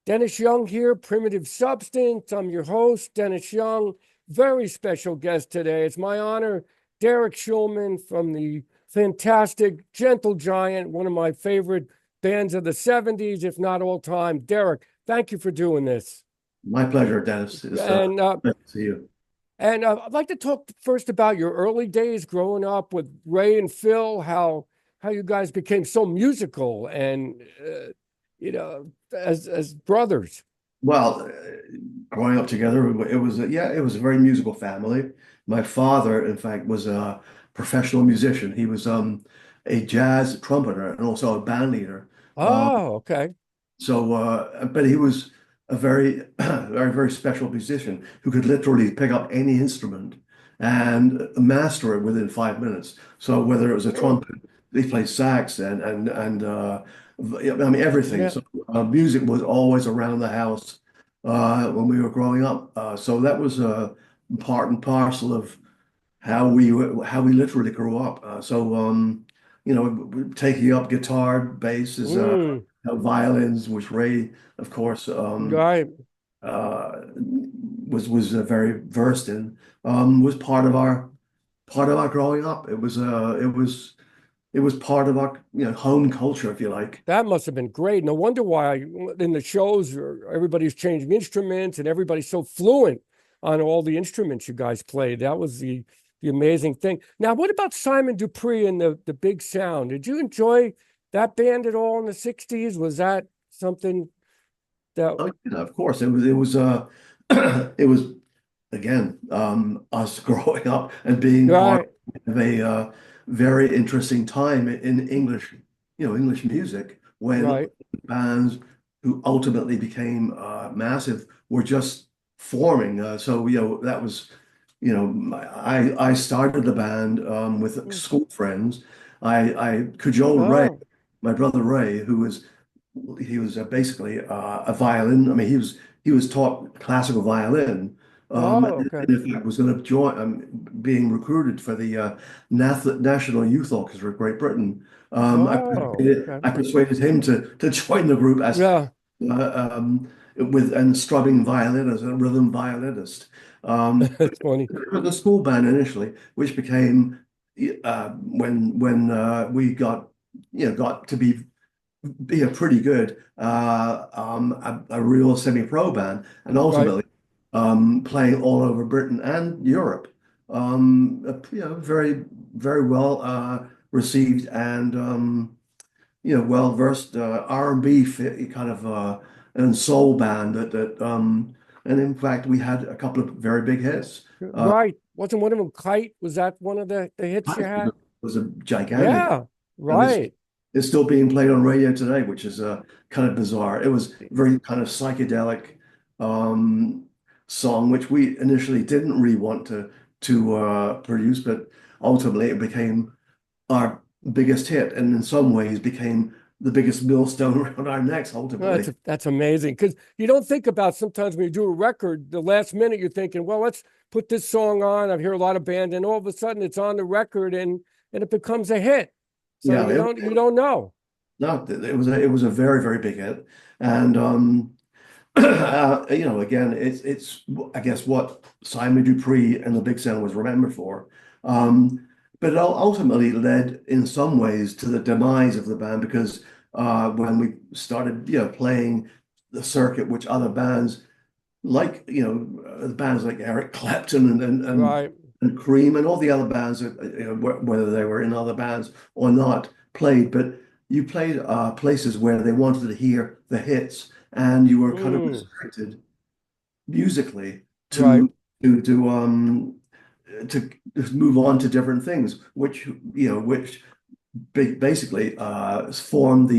Dennis Young here, Primitive Substance. I'm your host, Dennis Young. Very special guest today. It's my honor, Derek Shulman from the fantastic Gentle Giant, one of my favorite bands of the 70s, if not all time. Derek, thank you for doing this. My pleasure, Dennis. It's And nice to see you. I'd like to talk first about your early days growing up with Ray and Phil, how you guys became so musical and as brothers. Well, growing up together, it was a very musical family. My father, in fact, was a professional musician. He was a jazz trumpeter and also a band leader. Uh, Oh, okay. but he was a very, very special musician who could literally pick up any instrument and master it within 5 minutes. So whether it was a Oh, trumpet, he played sax and I mean everything. yeah. So music was always around the house when we were growing up. So that was part and parcel of how we literally grew up. Taking up guitar, bass, Mm, violins, which Ray, of course, right. was very versed in, was part of our growing up. It was part of our home culture, if you like. That must have been great. No wonder why in the shows everybody's changing instruments and everybody's so fluent on all the instruments you guys played. That was the amazing thing. Now, what about Simon Dupree and the Big Sound? Did you enjoy that band at all in the 60s? Was that something that Oh, yeah, of course, it was it was again us growing up and being part right, of a very interesting time in English, English music when right, bands who ultimately became massive were just forming. That was, I started the band with mm, school friends. I cajoled Ray, oh, my brother Ray, he was basically a violin. I mean, he was taught classical violin, oh, and okay. in fact was going to join, being recruited for the National Youth Orchestra of Great Britain. I Oh, persuaded, okay. I persuaded him to join the group as Yeah, with and strumming violin as a rhythm violinist. that's funny. It was a school band initially, which became when we got to be a pretty good a real semi-pro band, and Right. ultimately playing all over Britain and Europe. Very very well received and well versed R&B kind of and soul band and in fact we had a couple of very big hits. Right. Wasn't one of them Kite? Was that one of the hits you It had? was a gigantic, Yeah, and it's right. it's still being played on radio today, which is kind of bizarre. It was very kind of psychedelic um, song, which we initially didn't really want to produce, but ultimately it became our biggest hit, and in some ways became the biggest millstone around our necks. No, Ultimately, that's amazing because you don't think about sometimes when you do a record, the last minute you're thinking, well, let's put this song on. I hear a lot of bands, and all of a sudden it's on the record and it becomes a hit. So yeah, you don't know. no, it was a very very big hit, and again, it's I guess what Simon Dupree and the Big Sound was remembered for. But it ultimately led in some ways to the demise of the band because when we started, playing the circuit, which other bands like, the bands like Eric Clapton Right. and Cream and all the other bands, whether they were in other bands or not, played. But you played places where they wanted to hear the hits, and you were kind of Mm, restricted musically right. to move on to different things, which basically formed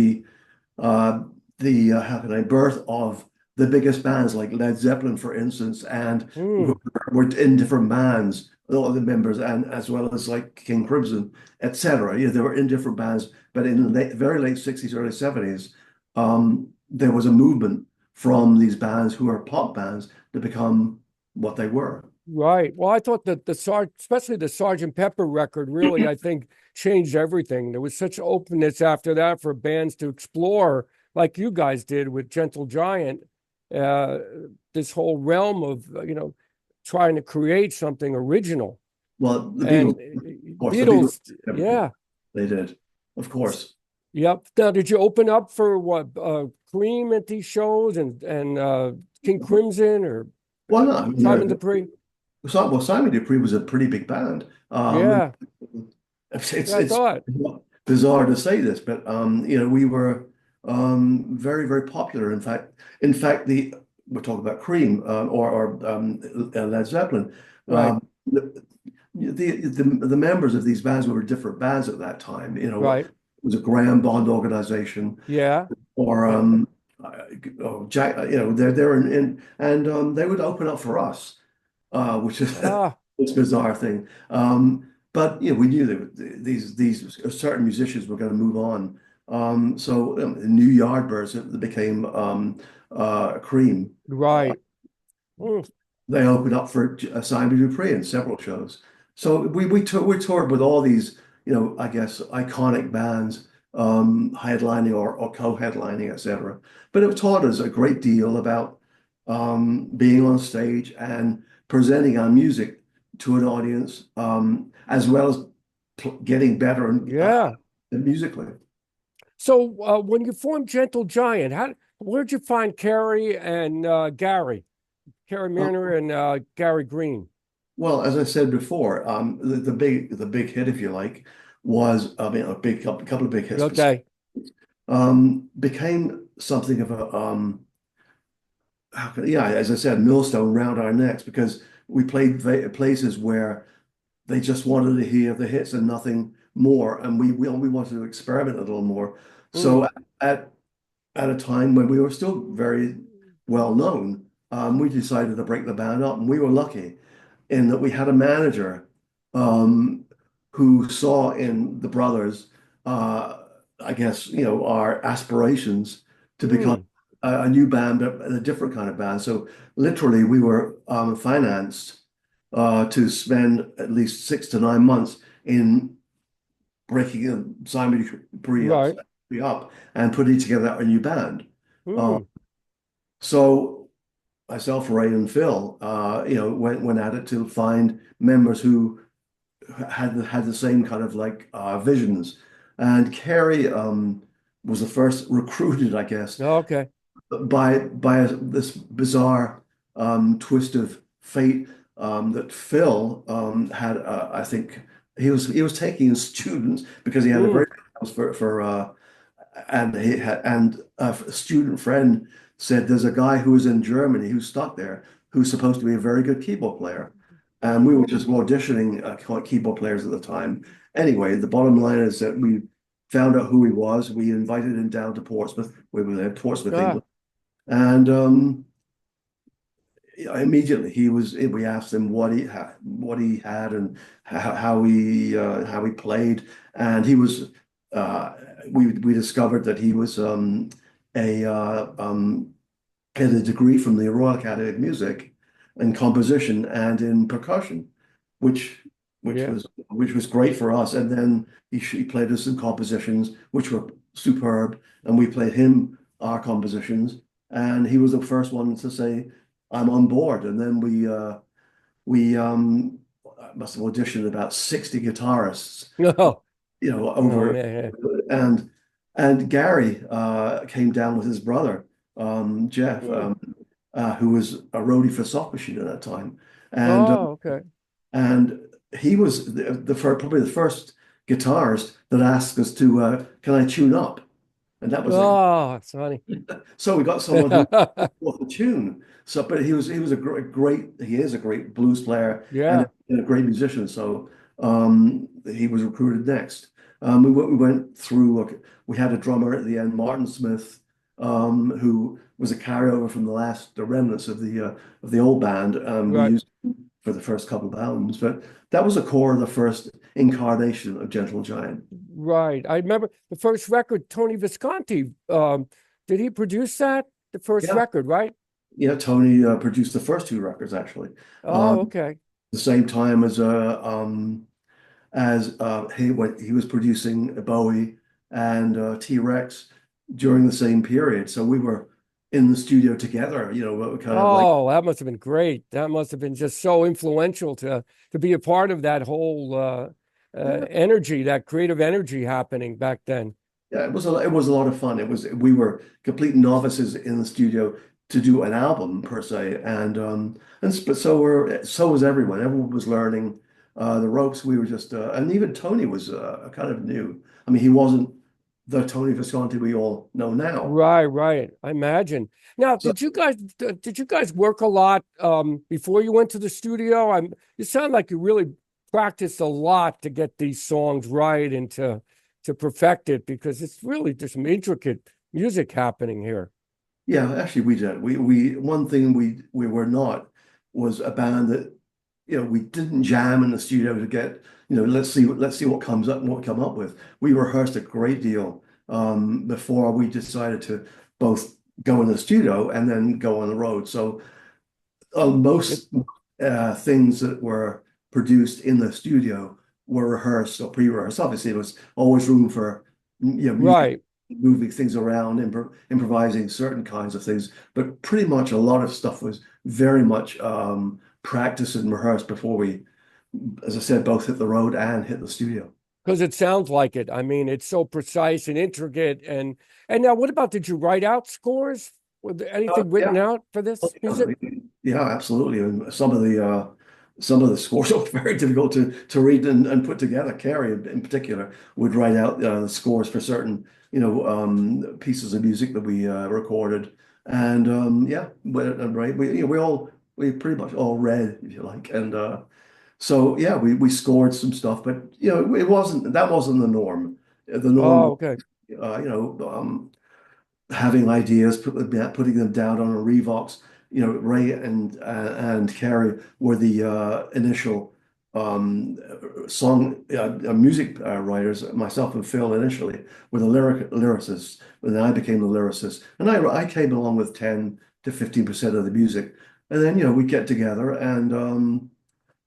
uh, the how can I birth of the biggest bands like Led Zeppelin, for instance, and Mm, were in different bands, all of the members, and as well as like King Crimson, etc. They were in different bands, but in the very late 60s, early 70s, there was a movement from these bands who are pop bands to become what they were. right. Well, I thought that especially the Sergeant Pepper record, really, I think changed everything. There was such openness after that for bands to explore, like you guys did with Gentle Giant. uh, this whole realm of trying to create something original. Well, the And Beatles, of course, the Beatles, Beatles, everything yeah, they did, of course. yep. Now, did you open up for what Cream at these shows and King Crimson or Why not? I mean, Simon Dupree? well, Simon Dupree was a pretty big band. Yeah, yeah, I It's thought. bizarre to say this, but we were very, very popular. In fact, the we're talking about Cream or Led Zeppelin. Right, The, the members of these bands were different bands at that time. right. It was a Graham Bond organization, Yeah. or Uh, Jack. They're in and they would open up for us, which is ah, this bizarre thing. But we knew that these certain musicians were going to move on. So the New Yardbirds that became Cream. right. Mm, They opened up for Simon Dupree in several shows. So we toured with all these, I guess iconic bands, headlining or co-headlining, etc. But it taught us a great deal about being on stage and presenting our music to an audience, as well as getting better yeah. musically. So when you formed Gentle Giant, where'd you find Kerry and Gary? Kerry Uh, Minnear and Gary Green. Well, as I said before, the big hit, if you like, was, I mean, a big couple of big hits, Okay. became something of a yeah, as I said, millstone around our necks, because we played places where they just wanted to hear the hits and nothing more, and we wanted to experiment a little more. Mm, So at at a time when we were still very well known, we decided to break the band up, and we were lucky in that we had a manager, um, who saw in the brothers, uh, I guess, our aspirations to become mm, a new band, but a different kind of band. So literally, we were financed to spend at least 6 to 9 months in breaking Simon Dupree right. up and putting together a new band. Uh, Mm, so myself, Ray, and Phil, went at it to find members who had the same kind of like visions. And Kerry was the first recruited, I guess, okay. by this bizarre twist of fate, that Phil had. I think he was taking students because he had a Mm, very good house for and he had, and a student friend said there's a guy who is in Germany who's stuck there who's supposed to be a very good keyboard player. And we were just auditioning keyboard players at the time. Anyway, the bottom line is that we found out who he was. We invited him down to Portsmouth. We were there, Portsmouth, ah, England. And immediately we asked him what he had and how he played. And he was we discovered that he was a had a degree from the Royal Academy of Music in composition and in percussion, which which yeah. was which was great for us. And then he played us some compositions which were superb, and we played him our compositions, and he was the first one to say, "I'm on board." And then we must have auditioned about 60 guitarists, No. Oh over, man. and Gary came down with his brother, Jeff, Mm. who was a roadie for Soft Machine at that time, and Oh, okay. and he was probably the first guitarist that asked us to, can I tune up? And that was like, Oh, it's funny. so we got someone who was the tune. So, but he was he is a great blues player and Yeah. a great musician. So he was recruited next. We went through. We had a drummer at the end, Martin Smith, who was a carryover from the remnants of the old band. We Right. used for the first couple of albums, but that was the core of the first incarnation of Gentle Giant. Right. I remember the first record, Tony Visconti. Did he produce that? The first Yeah, record, right? yeah. Tony produced the first two records actually. Oh, okay. The same time he was producing Bowie and T-Rex during the same period. So we were in the studio together, kind of like, Oh, that must have been great. That must have been just so influential to be a part of that whole yeah, energy, that creative energy happening back then. yeah, it was a lot of fun. We were complete novices in the studio to do an album per se, but so was everyone. Everyone was learning the ropes. We were just and even Tony was kind of new. I mean, he wasn't the Tony Visconti we all know now. Right, right. I imagine. Now, So did you guys work a lot before you went to the studio? You sound like you really practiced a lot to get these songs right and to perfect it because it's really just some intricate music happening here. yeah, actually, we did. We one thing we were not was a band that we didn't jam in the studio to get let's see what comes up and what we come up with. We rehearsed a great deal before we decided to both go in the studio and then go on the road. So It, most things that were produced in the studio were rehearsed or pre-rehearsed. Obviously, there was always room for music, right. moving things around, improvising certain kinds of things. But pretty much a lot of stuff was very much practiced and rehearsed before we, as I said, both hit the road and hit the studio. Because it sounds like it. I mean, it's so precise and intricate. And now, what about did you write out scores? Was there anything written Yeah, out for this music? yeah, absolutely. And some of the scores are very difficult to read and put together. Kerry, in particular, would write out the scores for certain pieces of music that we recorded, and yeah, right, we pretty much all read, if you like, and so yeah, we scored some stuff, but that wasn't the norm. The norm Oh, was okay. having ideas, putting them down on a Revox. Ray and Carrie were the initial song music writers. Myself and Phil initially were the lyricists, and then I became the lyricist, and I came along with 10 to 15% of the music, and then we get together and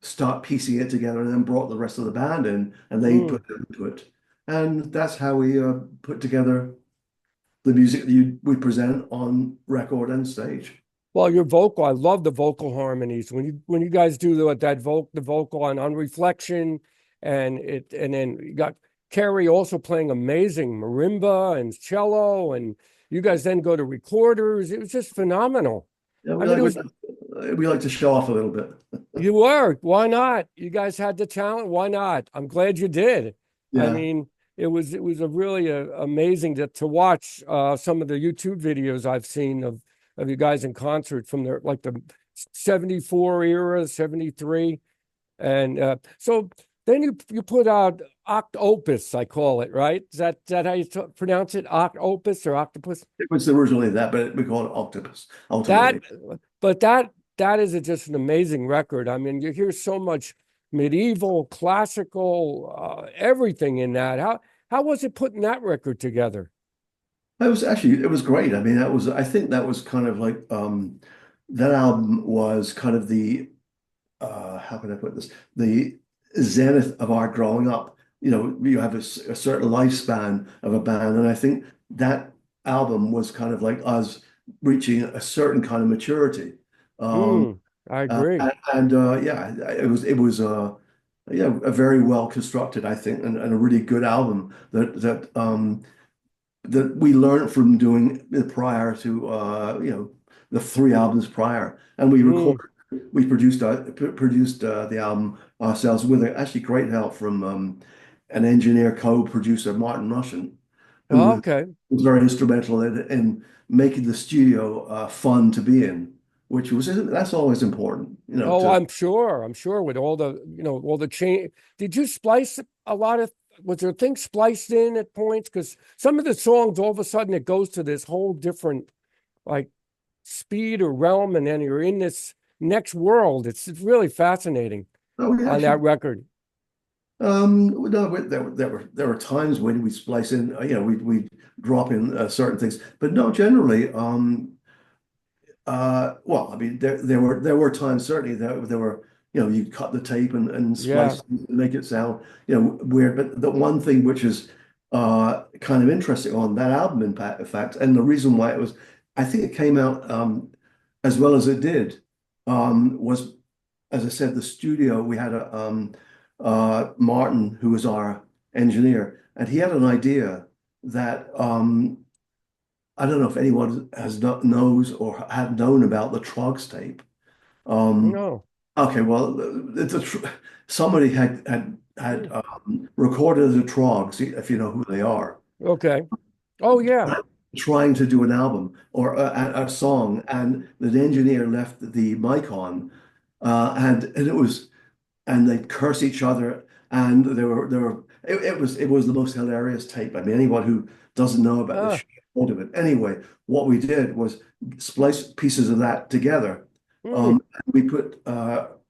start piecing it together, and then brought the rest of the band in, and they Hmm. put into it, and that's how we put together the music that we present on record and stage. Well, your vocal, I love the vocal harmonies. When you guys do the vocal on Reflection, and then you got Kerry also playing amazing marimba and cello, and you guys then go to recorders. It was just phenomenal. Yeah, I mean, it was we like to show off a little bit. you were. Why not? You guys had the talent. Why not? I'm glad you did. I Yeah. mean, it was a really amazing to watch some of the YouTube videos I've seen of you guys in concert from the 74 era, 73. And so then you put out Oct Opus, I call it, right? Is that how you pronounce it? Oct Opus or Octopus? It was originally that, but we call it octopus That, ultimately. but that is just an amazing record. I mean, you hear so much medieval, classical, everything in that. How was it putting that record together? It was great. I mean, I think that was kind of like that album was kind of the how can I put this? The zenith of our growing up. You have a certain lifespan of a band, and I think that album was kind of like us reaching a certain kind of maturity. Um, Mm, I agree. yeah, it was yeah, a very well constructed, I think, and a really good album that we learned from doing it prior to the three albums prior, and Mm. we produced the album ourselves with actually great help from an engineer co-producer, Martin Russian, who Okay. was very instrumental in making the studio fun to be in, which was that's always important, Oh, to I'm sure with all the change. Did you splice a lot of, was there things spliced in at points? Because some of the songs, all of a sudden, it goes to this whole different, like, speed or realm, and then you're in this next world. It's really fascinating oh, we on actually that record. no, there were times when we splice in, we drop in certain things, but no, generally, well, I mean, there were times certainly that there were, you cut the tape and Yeah. splice and make it sound, weird. But the one thing which is kind of interesting on that album, in fact, and the reason why it was I think it came out as well as it did. Was, as I said, the studio, we had a Martin, who was our engineer, and he had an idea that I don't know if anyone knows or had known about the Trogs tape. Um, No. okay, well, somebody had Mm. recorded the Trogs, if you know who they are, Okay. Oh yeah. trying to do an album or a song, and the engineer left the mic on, and it was, and they'd curse each other, and it was the most hilarious tape. I mean, anyone who doesn't know about this Ah. should get hold of it. Anyway, what we did was splice pieces of that together. Mm. We put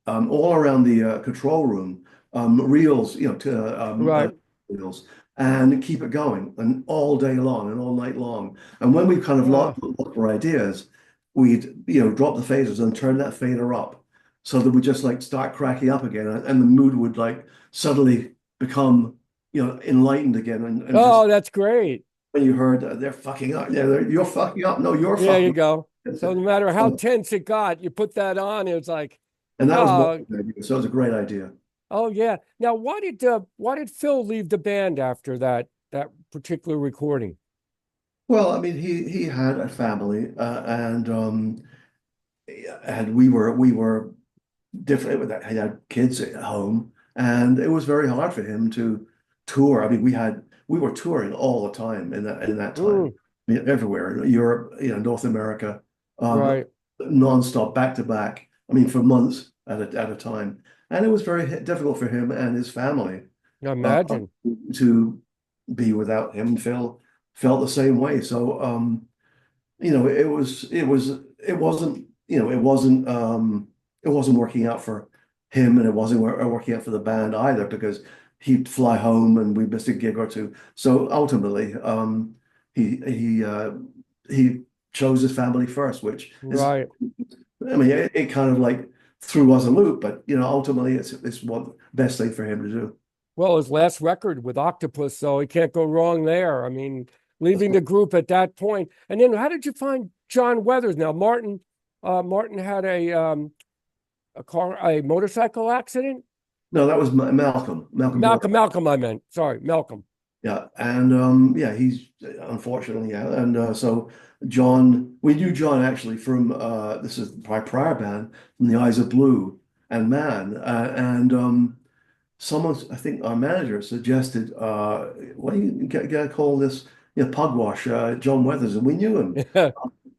all around the control room reels, Right. reels, and keep it going, and all day long and all night long. And when we kind of Ah. looked for ideas, we'd drop the phasers and turn that fader up so that we just like start cracking up again, and the mood would like suddenly become enlightened again, and just Oh, that's great. when you heard they're fucking up, yeah, you're fucking up, no, you're There you fucking go. up. So no matter how So, tense it got, you put that on, it's like, and that was one oh, idea, so it was a great idea. oh yeah. Now, why did Phil leave the band after that particular recording? Well, I mean, he had a family, and we were different with that. He had kids at home, and it was very hard for him to tour. I mean, we were touring all the time in that time. Mm, I mean, everywhere, Europe, North America, right. nonstop, back to back. I mean, for months at a time, and it was very difficult for him and his family I uh, imagine. to be without him. Phil felt the same way. So, it wasn't, it wasn't working out for him, and it wasn't working out for the band either, because he'd fly home and we missed a gig or two. So ultimately, he he uh, he chose his family first, which is, Right. I mean, it kind of like threw us a loop, but ultimately it's what best thing for him to do. Well, his last record with Octopus, so he can't go wrong there. I mean, leaving the group at that point. And then how did you find John Weathers? Now, Martin had a motorcycle accident. No, that was Malcolm Malcolm, Mortimore. Malcolm, I meant. Sorry, Malcolm. Yeah, and yeah, he's unfortunately, yeah, and so John, we knew John actually from this is my prior band, from the Eyes of Blue and Man, and someone, I think our manager suggested, what do you get call this, Pugwash, John Weathers, and we knew him.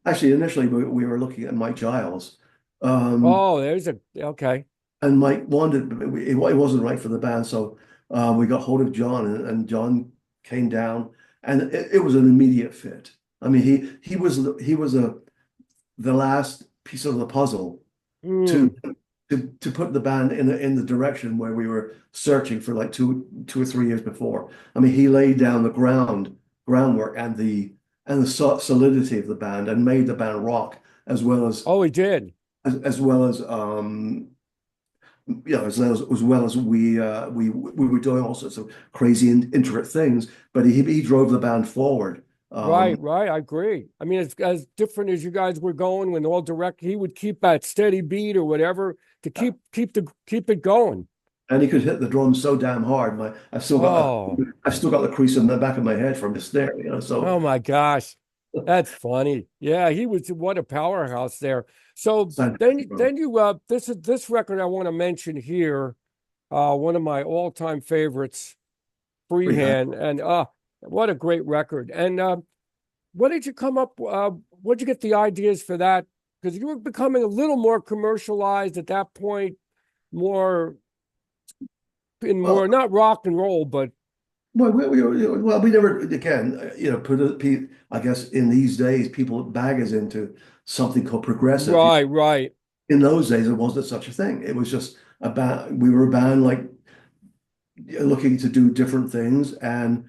Actually, initially we were looking at Mike Giles, um, Oh, there's a okay. and Mike wanted, but it wasn't right for the band, so we got hold of John, and John came down, and it was an immediate fit. I mean, he was the last piece of the puzzle to Mm. to put the band in the direction where we were searching for like two or 3 years before. I mean, he laid down the groundwork and the solidity of the band, and made the band rock as well as Oh, he did. as well as as well as we were doing all sorts of crazy and intricate things, but he drove the band forward. Right, right. I agree. I mean, it's as different as you guys were going when all direct. He would keep that steady beat or whatever to keep it going. And he could hit the drums so damn hard. Oh, I've still got the crease in the back of my head from the snare, so oh my gosh, that's funny. Yeah, he was what a powerhouse there. So then you this record I want to mention here, one of my all-time favorites, freehand. Freehand, and what a great record. And what did you come up? Where'd you get the ideas for that? Because you were becoming a little more commercialized at that point, more Well, not rock and roll, but we never, again, I guess in these days, people bag us into something called progressive. right, right, In those days, it wasn't such a thing. It was just we were a band like looking to do different things, and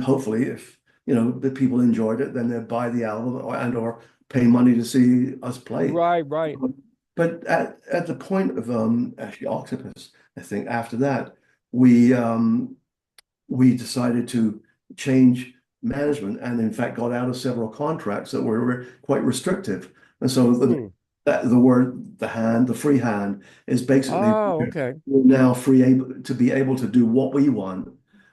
hopefully, if the people enjoyed it, then they'd buy the album, or pay money to see us play. right, right. But at the point of actually Octopus, I think after that, we we decided to change management, and in fact got out of several contracts that were quite restrictive. And so the word the free hand is basically Oh, okay. we're now to be able to do what we want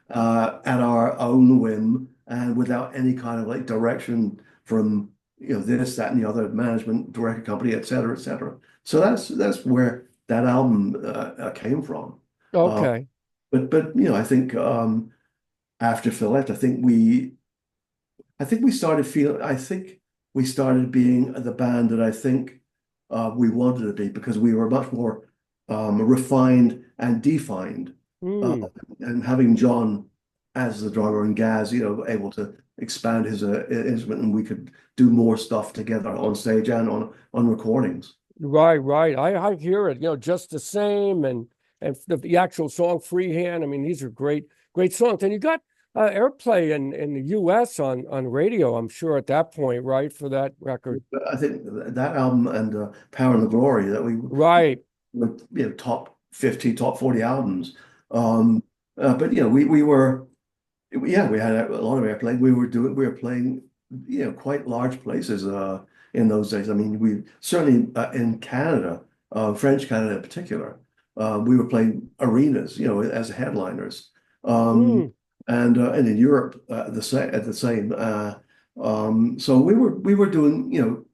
at our own whim and without any kind of like direction from this, that, and the other management, director company, et cetera, et cetera. So that's where that album came from. Uh, Okay. but I think after Phil left, I think we started being the band that I think we wanted to be because we were much more refined and defined. Uh, Hmm. and having John as the drummer and Gaz, able to expand his instrument, and we could do more stuff together on stage and on recordings. Right, right. I hear it, just the same, and the actual song "Freehand." I mean, these are great songs, and you got airplay in the U.S. on radio. I'm sure at that point, right, for that record. But I think that album and Power and the Glory that we Right. were, top 50, top 40 albums. Um, but we had a lot of airplay. We were playing, quite large places in those days. I mean, we certainly in Canada, French Canada in particular, we were playing arenas, as headliners. Um, Hmm. and in Europe at the same. So we were doing,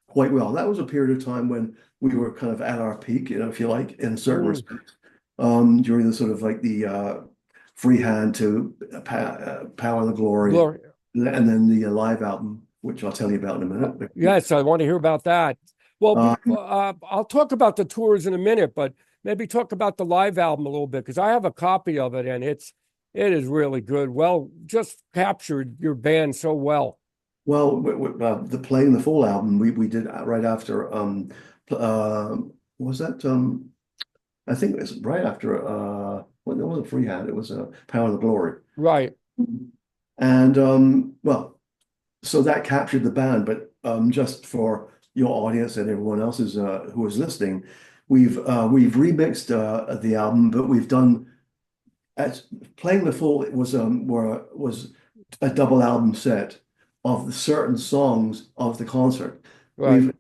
quite well. That was a period of time when we were kind of at our peak, if you like, in certain Hmm. respects, during the sort of like the freehand to Power and the Glory, Glory. and then the live album, which I'll tell you about in a minute. Yes, I want to hear about that. Well, Um, I'll talk about the tours in a minute, but maybe talk about the live album a little bit because I have a copy of it and it is really good. Well, just captured your band so well. well, the playing the full album we did right after uh, was that I think it was right after well, it wasn't freehand, it was Power and the Glory. Right. And well, so that captured the band, but just for your audience and everyone else's who is listening, we've remixed the album, but we've done as playing the full was a double album set of the certain songs of the concert. Right. We've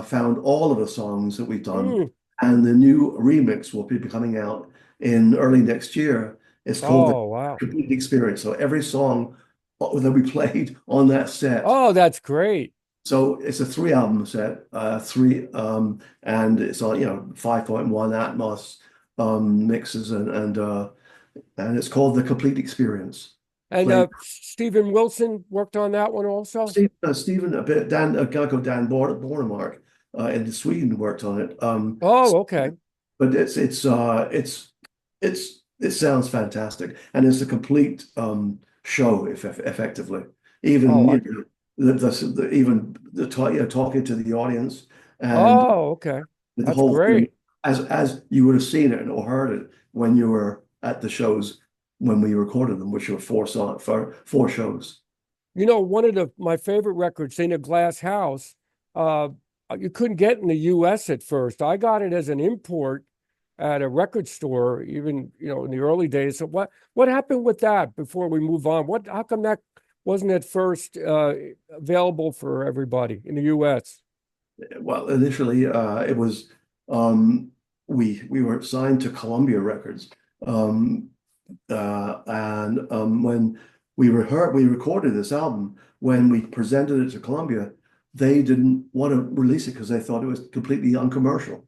found all of the songs that we've done, Mm. and the new remix will be coming out in early next year. It's called the Oh, wow. Complete Experience. So every song that we played on that set. Oh, that's great. So it's a three album set, and it's on 5.1 Atmos mixes and it's called The Complete Experience. And Played Stephen Wilson worked on that one also. Stephen a bit a guy called Dan Bornemark in Sweden worked on it. Oh, okay. But it sounds fantastic, and it's a complete show, if effectively. Even Oh, even the talking to the audience and okay. the That's whole thing great. as you would have seen it or heard it when you were at the shows when we recorded them, which were four shows. One of my favorite records, In a Glass House, uh, you couldn't get in the US at first. I got it as an import at a record store, even, in the early days. So what happened with that before we move on? How come that wasn't at first available for everybody in the US? Well, initially, it was we were signed to Columbia Records, um, and when we recorded this album. When we presented it to Columbia, they didn't want to release it because they thought it was completely uncommercial.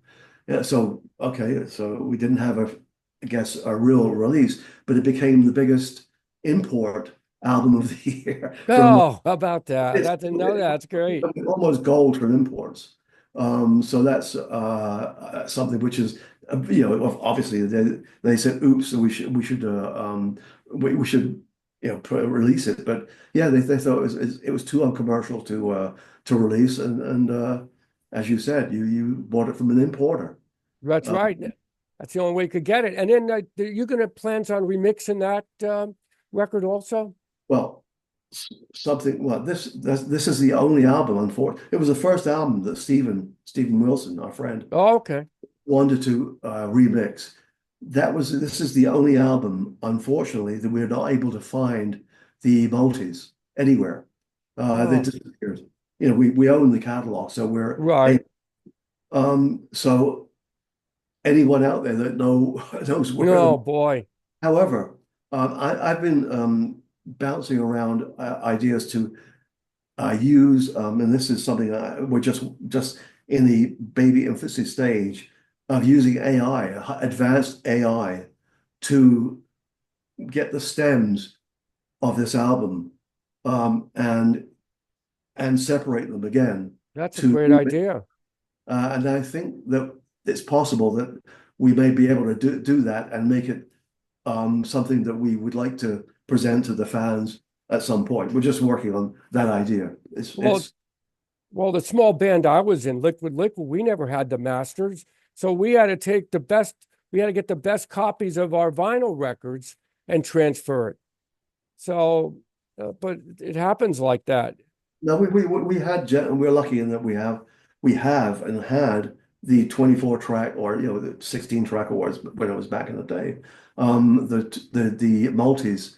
Yeah, so okay, so we didn't have I guess, a real release, but it became the biggest import album of the year from Oh, how about that? it's I didn't know that. That's great. almost gold from imports. So that's something which is, obviously they said, "Oops, so we should release it." But yeah, they thought it was too uncommercial to release, and as you said, you bought it from an importer. That's Uh, right. That's the only way you could get it. And then you gonna plans on remixing that record also? well, something. Well, this is the only album. Unfortunately, it was the first album that Stephen Wilson, our friend, Oh, okay. wanted to remix. This is the only album, unfortunately, that we're not able to find the multis anywhere. They Oh, disappeared. You know, we own the catalog, so right. so anyone out there that knows where No, the. boy. However, I've been bouncing around ideas to use, and this is something we're just in the baby infancy stage of using AI, advanced AI, to get the stems of this album and separate them again That's a to great idea. and I think that it's possible that we may be able to do that and make it something that we would like to present to the fans at some point. We're just working on that idea. Well, well, the small band I was in, Liquid Liquid, we never had the masters. So we had to take the best, we had to get the best copies of our vinyl records and transfer it. So, but it happens like that. No, we had and we're lucky in that we have and had the 24 track or the 16 track awards when it was back in the day. The multis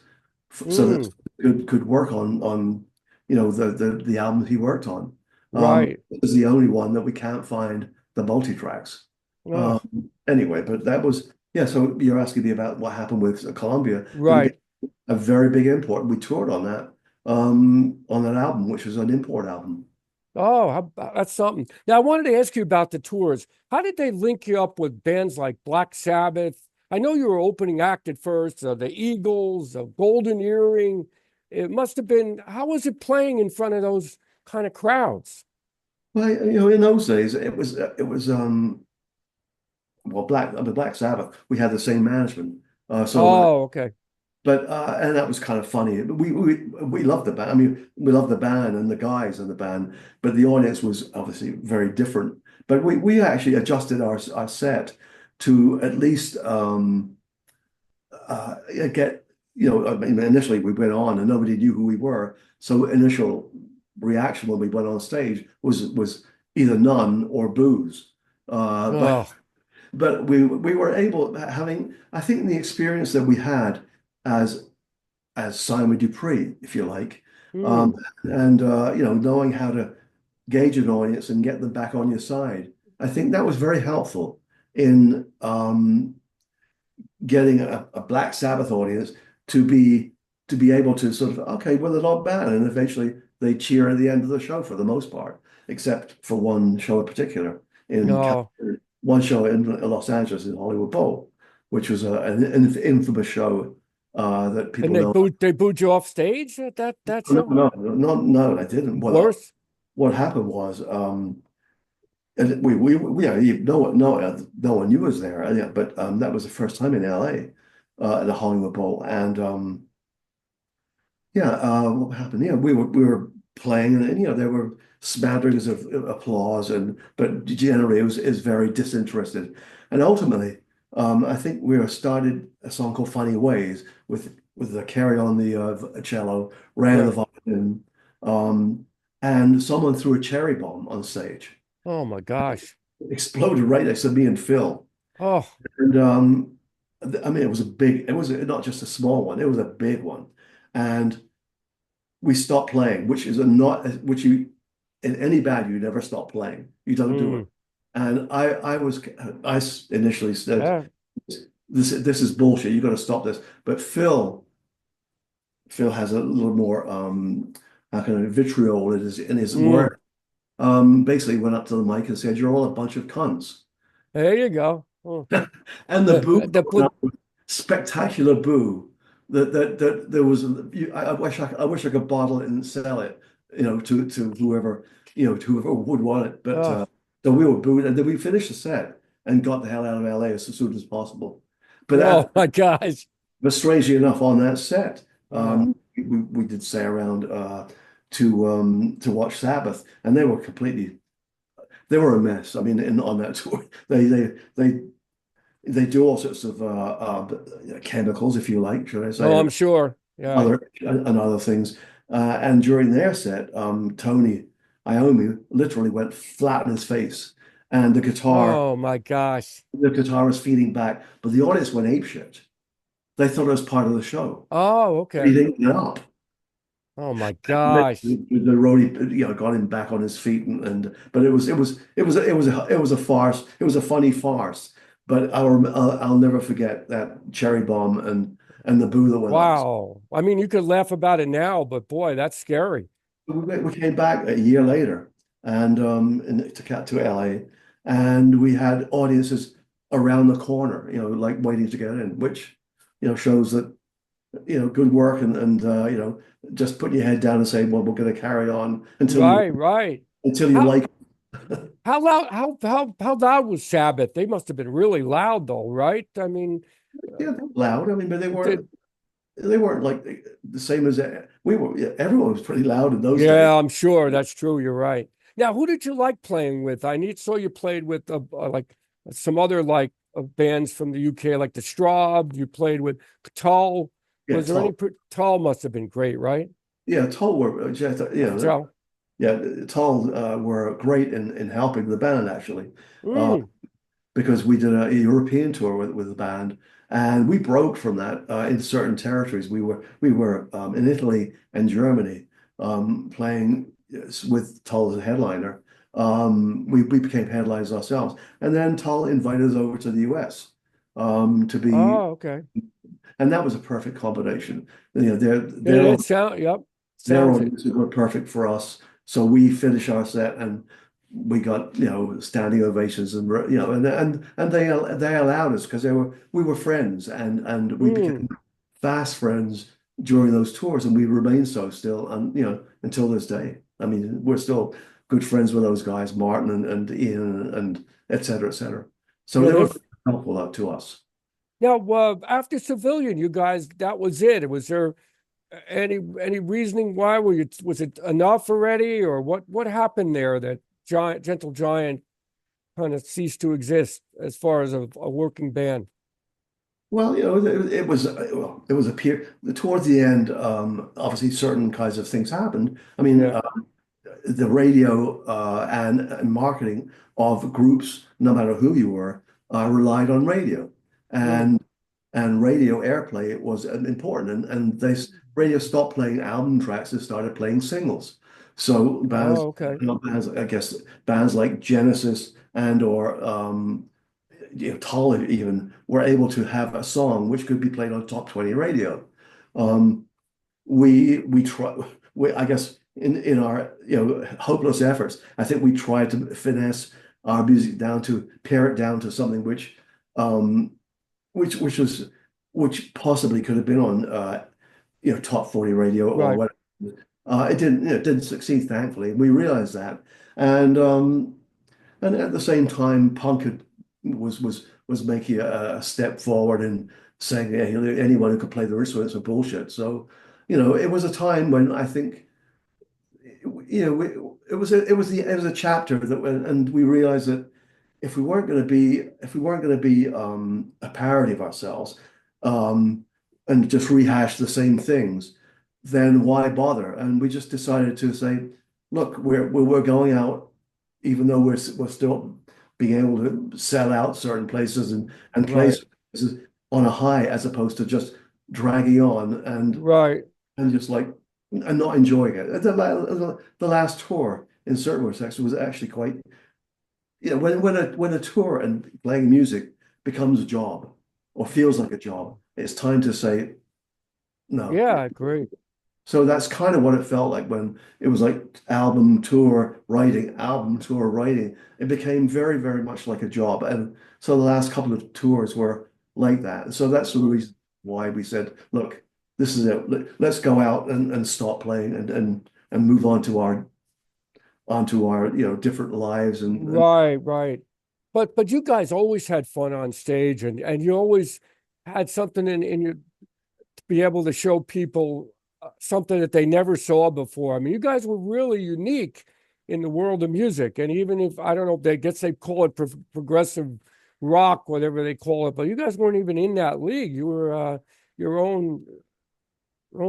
so that Mm, could work on the albums he worked on. right. It was the only one that we can't find the multi tracks. Oh, Anyway, but that was yeah. So you're asking me about what happened with Columbia. It right. became a very big import. We toured on that album, which was an import album. Oh, that's something. Now, I wanted to ask you about the tours. How did they link you up with bands like Black Sabbath? I know you were opening act at first, the Eagles, Golden Earring. It must have been, how was it playing in front of those kind of crowds? Well, in those days, it was well, Black Sabbath. We had the same management, so Oh, okay. but and that was kind of funny. We loved the band. I mean, we loved the band and the guys in the band, but the audience was obviously very different. But we actually adjusted our set to at least get I mean, initially we went on and nobody knew who we were. So initial reaction when we went on stage was either none or booze. But Oh, we were able having I think the experience that we had as Simon Dupree, if you like, hmm. um, and knowing how to gauge an audience and get them back on your side. I think that was very helpful in getting a Black Sabbath audience to be able to sort of okay, well they're not bad, and eventually they cheer at the end of the show for the most part, except for one show in particular in No. one show in Los Angeles in Hollywood Bowl, which was an infamous show that And people know. they booed you off stage at that No, show? no, no, no, I didn't. Worse? What happened was and no one knew us there, yeah, but that was the first time in LA at the Hollywood Bowl, and yeah, what happened? Yeah, we were playing, and there were smatterings of applause, but generally it was very disinterested, and ultimately, I think we started a song called "Funny Ways" with the Kerry on the cello, Ran on the Right. violin, and someone threw a cherry bomb on stage, Oh my gosh. exploded right next to me and Phil, Oh, and I mean it was not just a small one, it was a big one, and we stopped playing, which is a not which you in any band you never stop playing. You don't do it. mm, And I initially said yeah. this is bullshit. You got to stop this. But Phil has a little more how can I vitriol in his Mm, word. Basically went up to the mic and said, "You're all a bunch of cunts." there you go. Oh. And the boo The put spectacular boo that there was I wish I could bottle it and sell it to whoever to whoever would want it, but oh, so we were booed and then we finished the set and got the hell out of LA as soon as possible, but oh my gosh. strangely enough on that set Oh. we did stay around to watch Sabbath, and they were a mess. I mean on that tour they do all sorts of chemicals, if you like, should I Oh, say, I'm sure. Yeah. other things. And during their set, Tony Iommi literally went flat in his face, and Oh my gosh. the guitar was feeding back, but the audience went apeshit. They thought it was part of the show. Oh, He okay. didn't get up. Oh my The gosh. roadie, got him back on his feet, but it was a farce. It was a funny farce. But I'll never forget that cherry bomb and the boo that went up. Wow. I mean, you could laugh about it now, but boy, that's scary. We came back a year later and to LA, and we had audiences around the corner, like waiting to get in, which shows that good work and just put your head down and say, well, we're going to carry on Right, right. until you How like. how loud how loud was Sabbath? They must have been really loud though, right? I mean, Yeah, they were loud. I mean, but did they weren't like the same as we were. Yeah, everyone was pretty loud in those days. yeah, I'm sure that's true. You're right. Now, who did you like playing with? I need saw you played with like some other like bands from the UK, like the Straub. You played with Tull. Yeah, Was there any Tull. Tull must have been great, right? Yeah, Tull were just Tull. yeah, Tull were great in helping the band actually. Uh, Mm. because we did a European tour with the band, and we broke from that in certain territories. We were in Italy and Germany playing with Tull as a headliner. We became headliners ourselves, and then Tull invited us over to the US to be, Oh, okay. and that was a perfect combination. It sound yep. Their Sounds it. audiences were perfect for us. So we finished our set and we got, standing ovations and they allowed us because we were friends and we Mm. became fast friends during those tours and we remain so still and until this day. I mean, we're still good friends with those guys, Martin and Ian and et cetera, et cetera. So Yeah, they they're were helpful out to us. now after Civilian, you guys that was it. Was there any reasoning why? Was it enough already, or what happened there that Gentle Giant kind of ceased to exist as far as a working band? Well, it was a peer towards the end. Obviously, certain kinds of things happened. I mean, Yeah. the radio and marketing of groups, no matter who you were, relied on radio, Mm. and radio airplay was important. And radio stopped playing album tracks and started playing singles. So Oh, okay. I guess bands like Genesis and or Tollett even were able to have a song which could be played on top 20 radio. Um, we try I guess in our hopeless efforts, I think we tried to finesse our music down to pare it down to something um which possibly could have been on top 40 radio or Right. whatever. It didn't succeed, thankfully. We realized that. And and at the same time, was making a step forward and saying, yeah, anyone who could play the instruments are bullshit. So, it was a time when I think, it was a chapter and we realized that if we weren't going to be a parody of ourselves, um, and just rehash the same things, then why bother? And we just decided to say, look, we're going out, even though we're still being able to sell out certain places and Right. places on a high as opposed to just dragging on Right. and just like and not enjoying it. The last tour in certain respects was actually quite, when a tour and playing music becomes a job or feels like a job, it's time to say no. Yeah, I agree. So that's kind of what it felt like when it was like album tour writing. It became very, very much like a job. And so the last couple of tours were like that. So that's the reason why we said, look, this is it. Let's go out and stop playing and move on to our different lives and Right, right. But you guys always had fun on stage and you always had something in your to be able to show people something that they never saw before. I mean, you guys were really unique in the world of music. And even if I don't know if they guess they call it progressive rock, whatever they call it, but you guys weren't even in that league. You were your own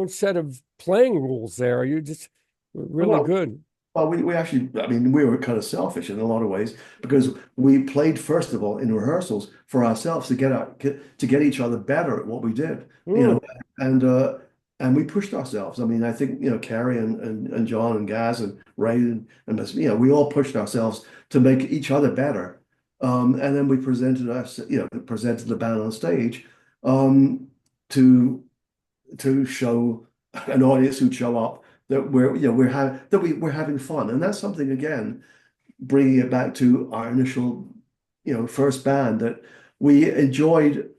set of playing rules there. You just were really well, good. Well, we actually, I mean, we were kind of selfish in a lot of ways because we played first of all in rehearsals for ourselves to get each other better at what we did, Mm, and and we pushed ourselves. I mean, I think, Kerry and John and Gaz and Ray and us, we all pushed ourselves to make each other better. And then we presented the band on stage, um, to show an audience who'd show up that we're having fun. And that's something, again, bringing it back to our initial, first band, that we enjoyed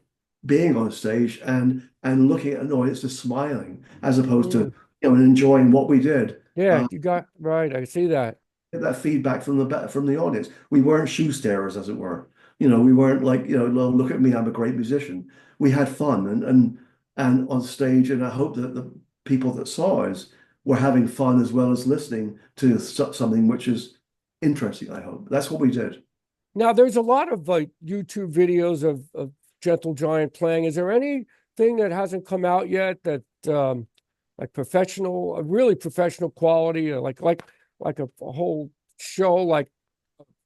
being on stage and looking at an audience just smiling, as opposed to, Mm. enjoying what we did. Yeah, you got right. I see that. Get that feedback from the audience. We weren't shoe starers, as it were. We weren't like, look at me, I'm a great musician. We had fun and on stage, and I hope that the people that saw us were having fun as well as listening to something which is interesting, I hope. That's what we did. Now, there's a lot of like YouTube videos of Gentle Giant playing. Is there anything that hasn't come out yet that like professional, a really professional quality, or like a whole show like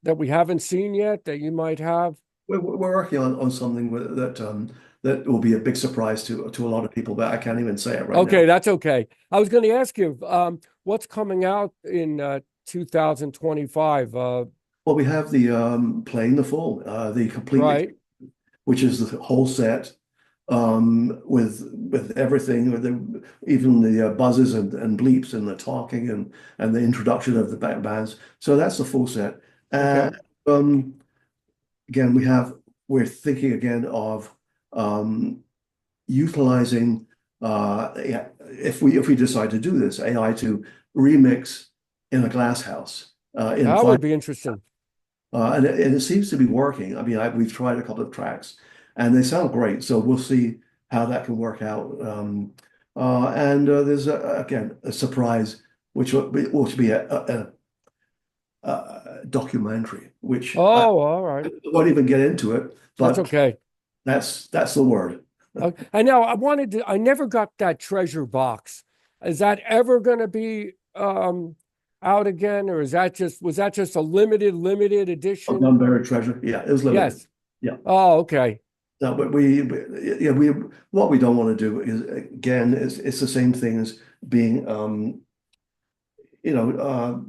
that we haven't seen yet that you might have? We're working on something that will be a big surprise to a lot of people, but I can't even say it right Okay, now. that's okay. I was going to ask you, what's coming out in 2025? Well, we have the playing the full, the complete, Right. which is the whole set, with everything, even the buzzes and bleeps and the talking and the introduction of the back bands. So that's the full set. Okay. And again, we're thinking again of utilizing, yeah, if we decide to do this, AI to remix in a glass house, in That five. would be interesting. And it seems to be working. I mean, we've tried a couple of tracks, and they sound great. So we'll see how that can work out. And there's again a surprise, which will be a documentary, which I Oh, all right. won't even get into it, That's but okay. that's the word. I know I never got that treasure box. Is that ever going to be out again, or was that just a limited Of edition? Unburied Treasure. Yeah, it was limited. Yes. Yeah. Oh, okay. No, but yeah, what we don't want to do is, again, it's the same thing as being, you know,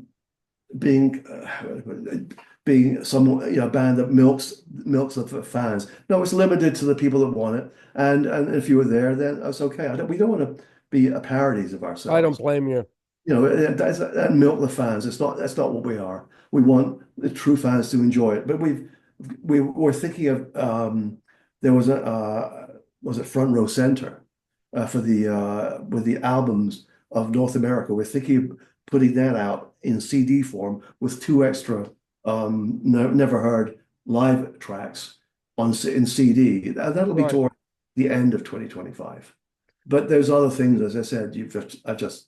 being some band that milks the fans. No, it's limited to the people that want it, and if you were there, then that's okay. We don't want to be a parodies of I don't ourselves. blame you. That milk the fans. That's not what we are. We want the true fans to enjoy it. But we were thinking of, there was was it Front Row Center, for the with the albums of North America. We're thinking of putting that out in CD form with two extra, never heard live tracks in CD. That'll be Right. toward the end of 2025. But there's other things, as I said, I just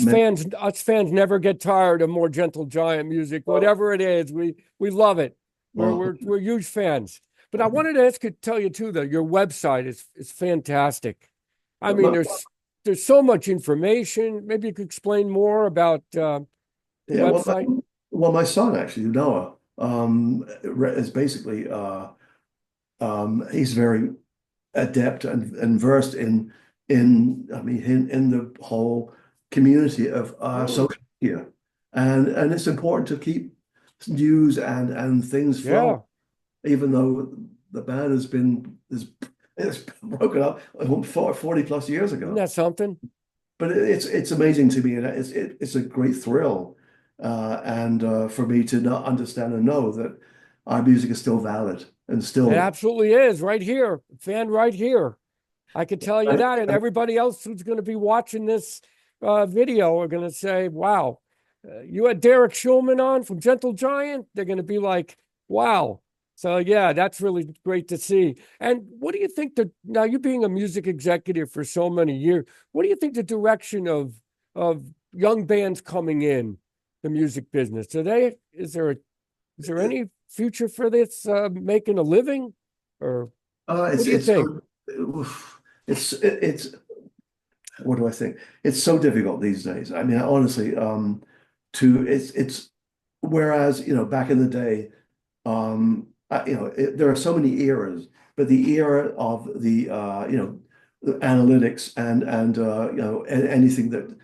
mentioned. Us fans never get tired of more Gentle Giant music, whatever it is. We love it. Well, We're huge fans. But I wanted to tell you too, though, your website is fantastic. I mean, but, there's so much information. Maybe you could explain more about the yeah, website. my son actually, Noah, is basically, he's very adept and versed I mean, in the whole community of Mm, social media, and it's important to keep news and things flowing, yeah, even though the band it's broken up 40 plus years isn't ago. that something? But it's amazing to me, and it's a great thrill, and for me to not understand and know that our music is still valid and It still. absolutely is right here, fan right here. I could tell you I, that, and everybody else who's going to be watching this video are going to say, "Wow, you had Derek Shulman on from Gentle Giant." They're going to be like, "Wow." So yeah, that's really great to see. And what do you think that now you being a music executive for so many years, what do you think the direction of young bands coming in the music business? Is there any future for this making a living, or what it's do you think? it's what do I think? It's so difficult these days. I mean, honestly, it's whereas, back in the day, there are so many eras, but the era of the analytics anything that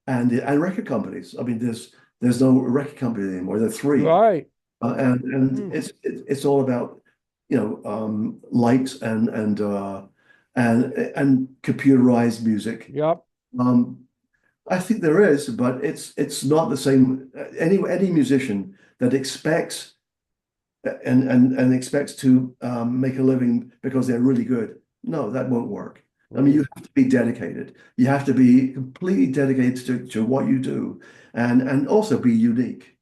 and record companies. I mean, there's no record company anymore. There are three, Right. and Hmm. it's all about lights and computerized music. Yep. Um, I think there is, but it's not the same. Any musician that expects and expects to make a living because they're really good, no, that won't work. I mean, you Mm. have to be dedicated. You have to be completely dedicated to what you do, and also be unique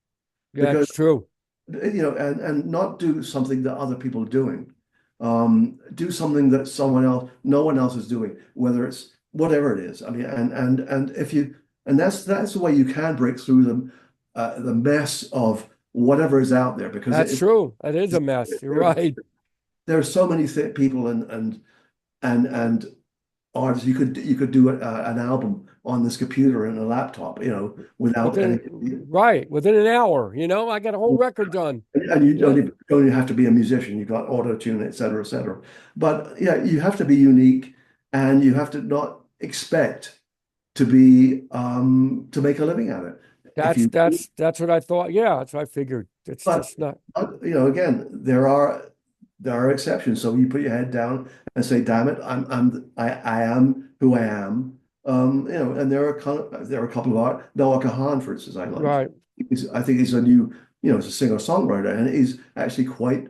because That's true. and not do something that other people are doing. Do something that no one else is doing, whether it's whatever it is. I mean, and if you and that's the way you can break through the mess of whatever is out there because That's true. It is a mess. You're there, right. there are so many people and artists. You could do an album on this computer and a laptop, without any. Within an hour, I got a whole record done. And you Yeah. don't even have to be a musician. You got auto tune, et cetera, et cetera. But yeah, you have to be unique, and you have to not expect to make a living at it. If That's you, that's that's what I thought. Yeah, that's what I figured. It's but just not again, there are exceptions. So you put your head down and say, "Damn it, I am who I am." And there are a couple of Noah Kahan, for instance, I like. right. I think he's he's a singer-songwriter, and he's actually quite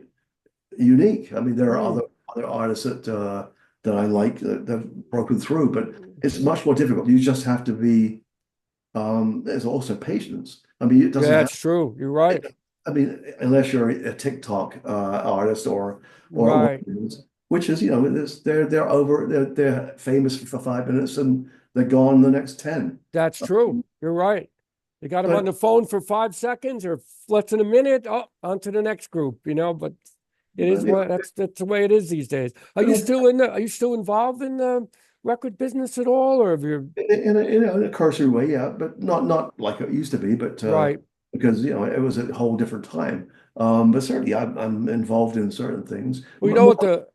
unique. I mean, there are Mm. other artists that I like that have broken through, but it's much more difficult. You just have to be. There's also patience. I mean, it doesn't Yeah, have. it's true. You're right. I mean, unless you're a TikTok artist or what Right. it is, which is they're famous for 5 minutes and they're gone the next 10. That's true. You're right. You got them on But the phone for 5 seconds or less than a minute. Oh, on to the next group, but it is but yeah, what that's the way it is these days. Are you still involved in the record business at all, or have you in a cursory way, yeah, but not like it used to be, but right? because it was a whole different time. But certainly, I'm involved in certain things. Well, you know More, what the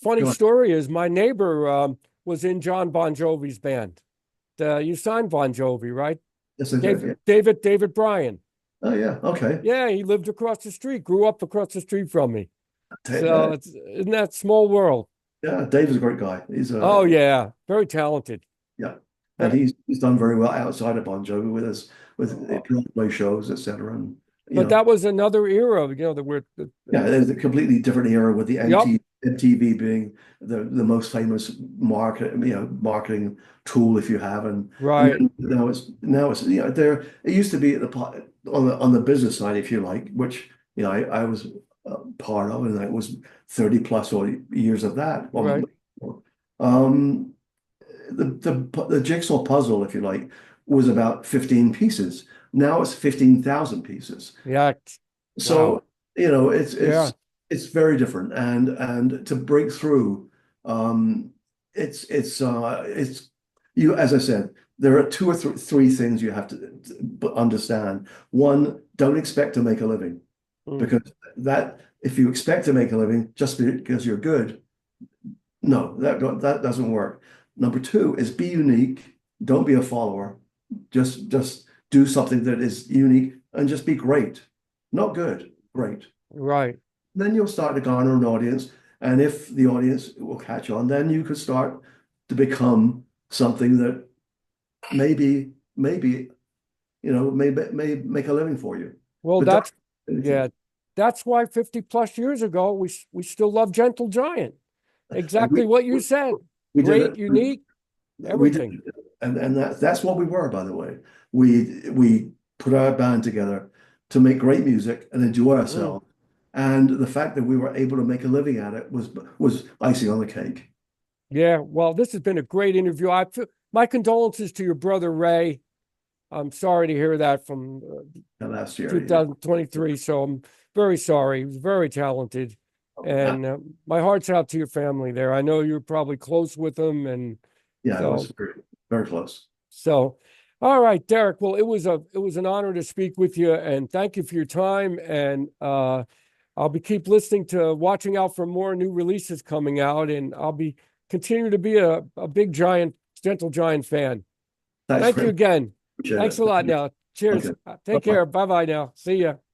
funny go on. story is? My neighbor was in John Bon Jovi's band. You signed Bon Jovi, right? Yes, I did. Dave, Yeah. David Bryan. Oh, yeah. Okay. Yeah, he lived across the street, grew up across the street from me. So Yeah, isn't that small world? yeah. Dave's a great guy. He's Oh yeah, very talented. yeah, and But he's done very well outside of Bon Jovi with us with Broadway shows, etc. And but that was another era, that yeah, there's a completely different era with the yep, MTV being the most famous marketing tool if you have, and right. then now it's there. It used to be at on the business side, if you like, which I was part of, and that was 30 plus or years of that. Right. Um, the jigsaw puzzle, if you like, was about 15 pieces. Now it's 15,000 pieces. Yeah. So, Wow. it's Yeah. it's very different, and to break through, it's you as I said, there are two or three things you have to understand. One, don't expect to make a living Mm. because that if you expect to make a living just because you're good, no, that doesn't work. Number two is be unique. Don't be a follower. Just do something that is unique and just be great. Not good, great. Right. Then you'll start to garner an audience. And if the audience will catch on, then you could start to become something that maybe, may make a living for you. Well, But don't do yeah, anything. that's why 50 plus years ago we still love Gentle Giant. And Exactly what you said. we did Great, it. unique, We did, everything. and that's what we were, by the way. We put our band together to make great music and enjoy Mm. ourselves. And the fact that we were able to make a living at it was icing on the cake. Yeah, well, this has been a great interview. My condolences to your brother Ray. I'm sorry to hear that from Last year, yeah. 2023. So I'm very sorry. He was very talented. And my heart's out to your family there. I know you're probably close with him. And Yeah, it so, was very, very close. so, all right, Derek. Well, it was an honor to speak with you and thank you for your time. And I'll keep listening watching out for more new releases coming out. And I'll be continue to be a big giant, gentle giant fan. Thanks Thank you very again. much. Thanks a lot now. Cheers. Okay. Take Bye-bye. care. Bye bye now. See ya.